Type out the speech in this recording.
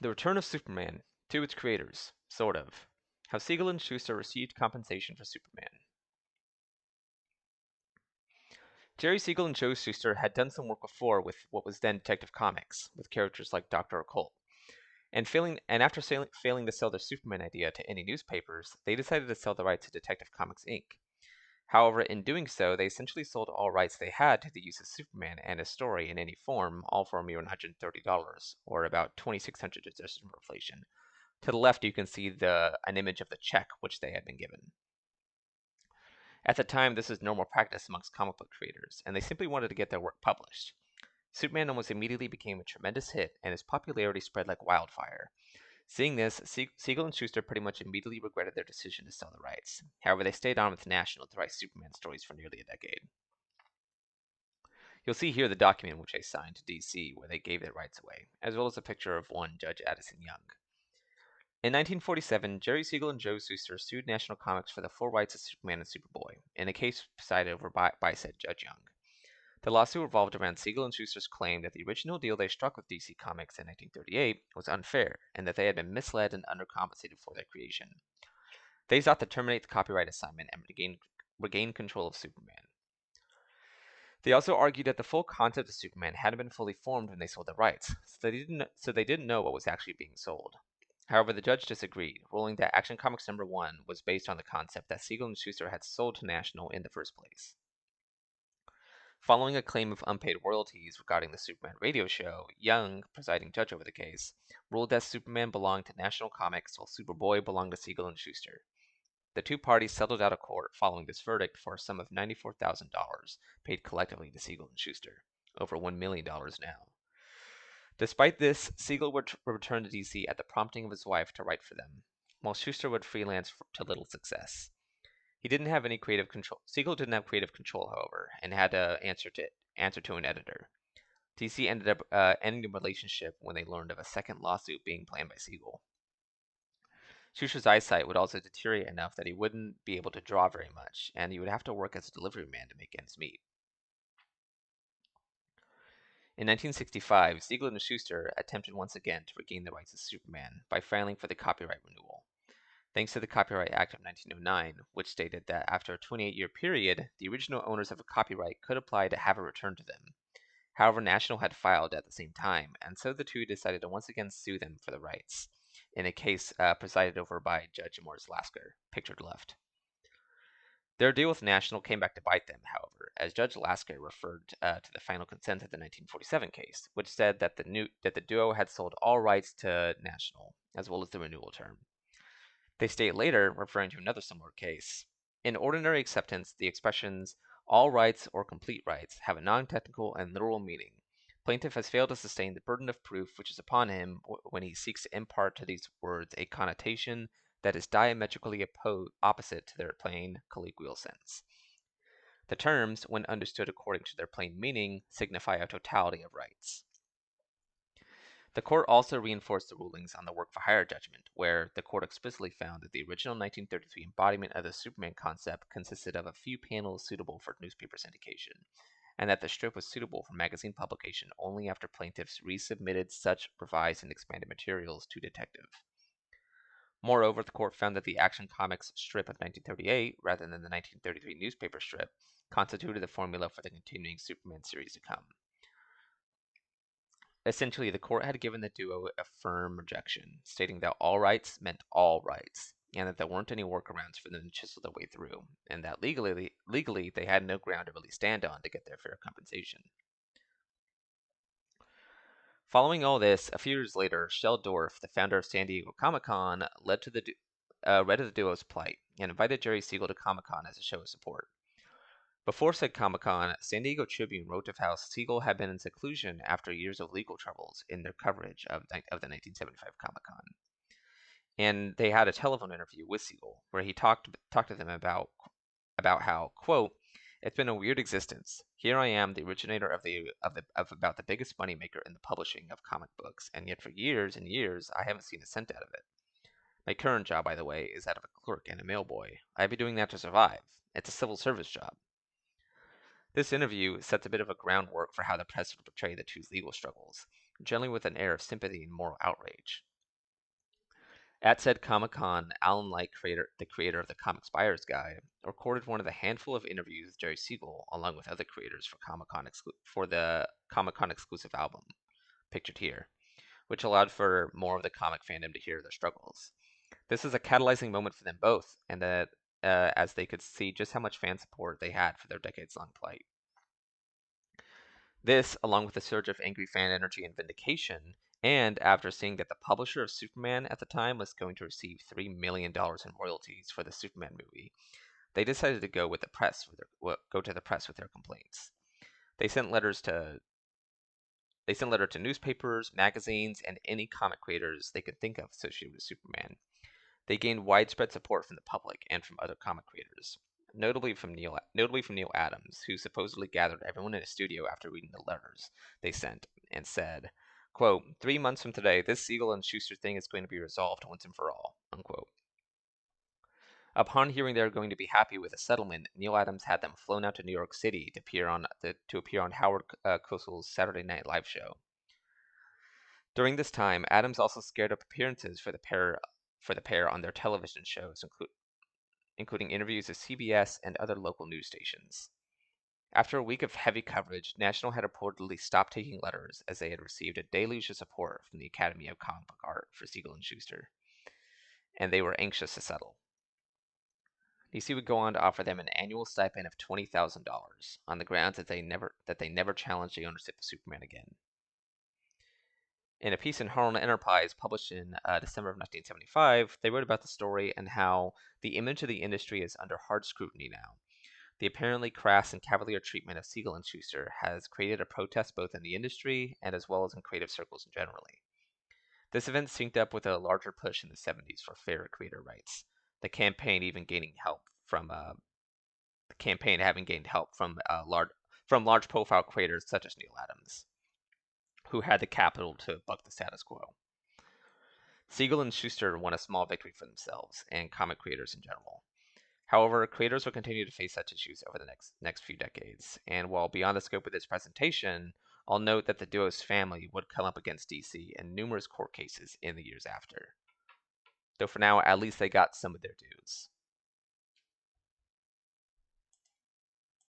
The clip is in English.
The Return of Superman to its creators, sort of. How Siegel and Schuster received compensation for Superman. Jerry Siegel and Joe Shuster had done some work before with what was then Detective Comics, with characters like Dr. Occult. And after failing to sell their Superman idea to any newspapers, they decided to sell the rights to Detective Comics Inc. However, in doing so, they essentially sold all rights they had to the use of Superman and his story in any form, all for a mere $130, or about $2,600 adjusted for inflation. To the left, you can see an image of the check which they had been given. At the time, this was normal practice amongst comic book creators, and they simply wanted to get their work published. Superman almost immediately became a tremendous hit, and his popularity spread like wildfire. Seeing this, Siegel and Schuster pretty much immediately regretted their decision to sell the rights. However, they stayed on with National to write Superman stories for nearly a decade. You'll see here the document which they signed to DC where they gave their rights away, as well as a picture of one Judge Addison Young. In 1947, Jerry Siegel and Joe Shuster sued National Comics for the full rights of Superman and Superboy, in a case presided over by said Judge Young. The lawsuit revolved around Siegel and Schuster's claim that the original deal they struck with DC Comics in 1938 was unfair, and that they had been misled and undercompensated for their creation. They sought to terminate the copyright assignment and regain control of Superman. They also argued that the full concept of Superman hadn't been fully formed when they sold the rights, so they didn't know what was actually being sold. However, the judge disagreed, ruling that Action Comics #1 was based on the concept that Siegel and Schuster had sold to National in the first place. Following a claim of unpaid royalties regarding the Superman radio show, Young, presiding judge over the case, ruled that Superman belonged to National Comics while Superboy belonged to Siegel and Schuster. The two parties settled out of court following this verdict for a sum of $94,000 paid collectively to Siegel and Schuster, over $1 million now. Despite this, Siegel would return to DC at the prompting of his wife to write for them, while Schuster would freelance to little success. He didn't have any creative control. Siegel didn't have creative control, however, and had to answer to an editor. DC ended up ending the relationship when they learned of a second lawsuit being planned by Siegel. Schuster's eyesight would also deteriorate enough that he wouldn't be able to draw very much, and he would have to work as a delivery man to make ends meet. In 1965, Siegel and Schuster attempted once again to regain the rights of Superman by filing for the copyright renewal. Thanks to the Copyright Act of 1909, which stated that after a 28-year period, the original owners of a copyright could apply to have it returned to them. However, National had filed at the same time, and so the two decided to once again sue them for the rights, in a case presided over by Judge Morris Lasker, pictured left. Their deal with National came back to bite them, however, as Judge Lasker referred to the final consent of the 1947 case, which said that the duo had sold all rights to National, as well as the renewal term. They state later, referring to another similar case, in ordinary acceptance, the expressions all rights or complete rights have a non-technical and literal meaning. Plaintiff has failed to sustain the burden of proof which is upon him when he seeks to impart to these words a connotation that is diametrically opposite to their plain colloquial sense. The terms, when understood according to their plain meaning, signify a totality of rights. The court also reinforced the rulings on the work-for-hire judgment, where the court explicitly found that the original 1933 embodiment of the Superman concept consisted of a few panels suitable for newspaper syndication, and that the strip was suitable for magazine publication only after plaintiffs resubmitted such revised and expanded materials to Detective. Moreover, the court found that the Action Comics strip of 1938, rather than the 1933 newspaper strip, constituted the formula for the continuing Superman series to come. Essentially, the court had given the duo a firm rejection, stating that all rights meant all rights, and that there weren't any workarounds for them to chisel their way through, and that legally they had no ground to really stand on to get their fair compensation. Following all this, a few years later, Shel Dorf, the founder of San Diego Comic-Con, read of the duo's plight and invited Jerry Siegel to Comic-Con as a show of support. Before said Comic-Con, San Diego Tribune wrote of how Siegel had been in seclusion after years of legal troubles in their coverage of the 1975 Comic-Con. And they had a telephone interview with Siegel where he talked to them about how, quote, "It's been a weird existence. Here I am, the originator of about the biggest moneymaker in the publishing of comic books, and yet for years and years I haven't seen a cent out of it. My current job, by the way, is that of a clerk and a mailboy. I've been doing that to survive. It's a civil service job." This interview sets a bit of a groundwork for how the press would portray the two's legal struggles, generally with an air of sympathy and moral outrage. At said Comic Con, Alan Light, the creator of the Comics Buyer's Guide, recorded one of the handful of interviews with Jerry Siegel, along with other creators for the Comic Con exclusive album, pictured here, which allowed for more of the comic fandom to hear their struggles. This is a catalyzing moment for them both, and that as they could see just how much fan support they had for their decades-long plight. This, along with a surge of angry fan energy and vindication, and after seeing that the publisher of Superman at the time was going to receive $3 million in royalties for the Superman movie, they decided to go to the press with their complaints. They sent letters to newspapers, magazines, and any comic creators they could think of associated with Superman. They gained widespread support from the public and from other comic creators, notably from Neil Adams, who supposedly gathered everyone in a studio after reading the letters they sent and said, quote, "3 months from today, this Siegel and Schuster thing is going to be resolved once and for all," unquote. Upon hearing they were going to be happy with a settlement, Neil Adams had them flown out to New York City to appear on Howard Cosal's Saturday Night Live show. During this time, Adams also scared up appearances for the pair on their television shows, including interviews with CBS and other local news stations. After a week of heavy coverage, National had reportedly stopped taking letters as they had received a deluge of support from the Academy of Comic Book Art for Siegel and Schuster, and they were anxious to settle. DC would go on to offer them an annual stipend of $20,000 on the grounds that they never challenged the ownership of Superman again. In a piece in Harlan Enterprise published in December of 1975, they wrote about the story and how the image of the industry is under hard scrutiny now. The apparently crass and cavalier treatment of Siegel and Schuster has created a protest both in the industry and as well as in creative circles generally. This event synced up with a larger push in the 70s for fairer creator rights, the campaign having gained help from large profile creators such as Neil Adams, who had the capital to buck the status quo. Siegel and Schuster won a small victory for themselves and comic creators in general. However, creators will continue to face such issues over the next few decades, and while beyond the scope of this presentation, I'll note that the duo's family would come up against DC in numerous court cases in the years after. Though for now, at least they got some of their dues.